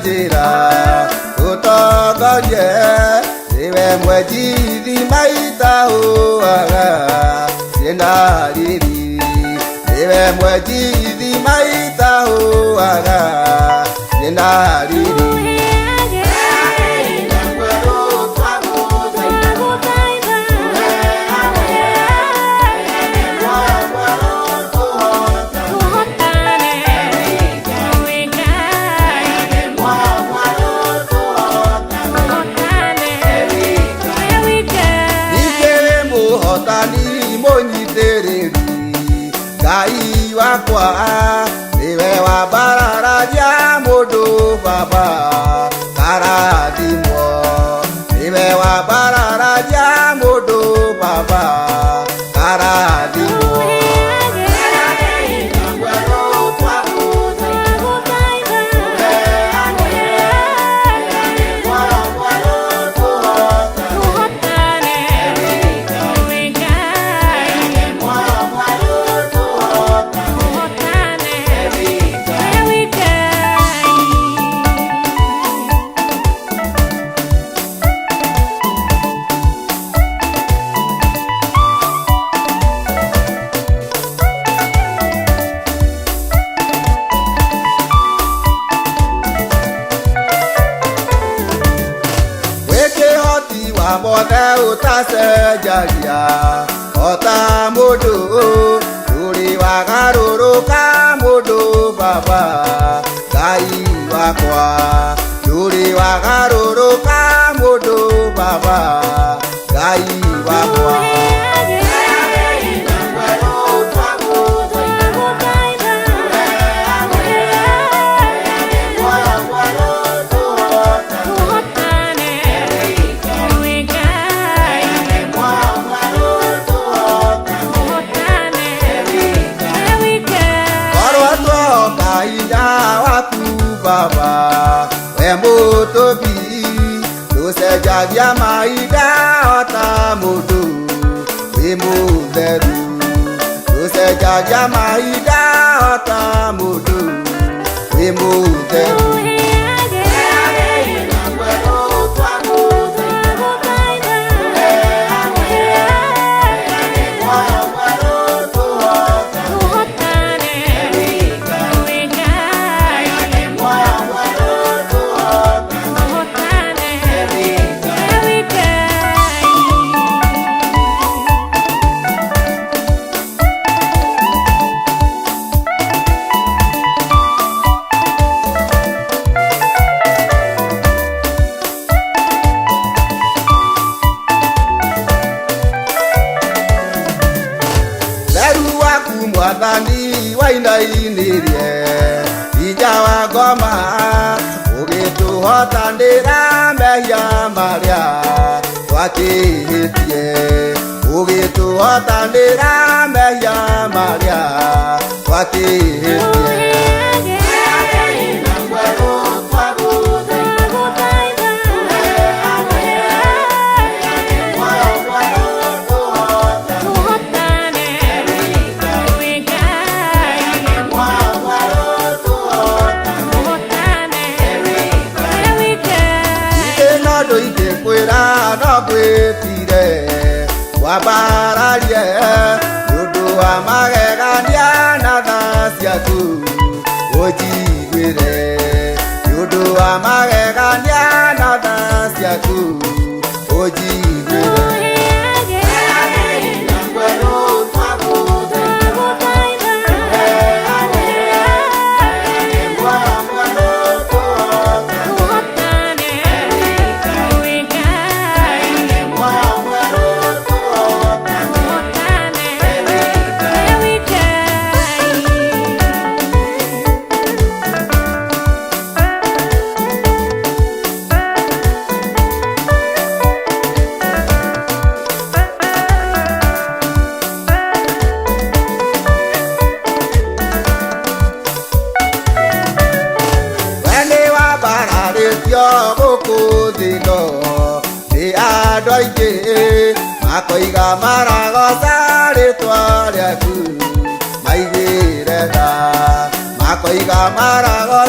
jira utogoje iwe mwejidi maita uaga sinariri iwe mwejidi maita uaga sinariri Gai wakwa niwe wa bararaja mudu baba karadimo niwe wa bararaja mudu baba karadimo Amode utase jalia ota mudu duri wagaruru ka mudu baba gai wakwa duri wagaruru ka mudu baba gai wakwa Baba, Wemotobi, Lose Jagia Maida, Otamudu, Wemoveru, Lose Jagia Maida, Otamudu, Wemoveru. Mwadhani waina inirie ijawa goma ugitu hotandira mehia maria wakihitie ugitu hotandira mehia maria wakihitie Tire wabararie yudu amagegania na dasiatu ojigwire yudu amagegania na dasiatu ojigwire Makoiga marago sare twariaku maigirega makoiga marago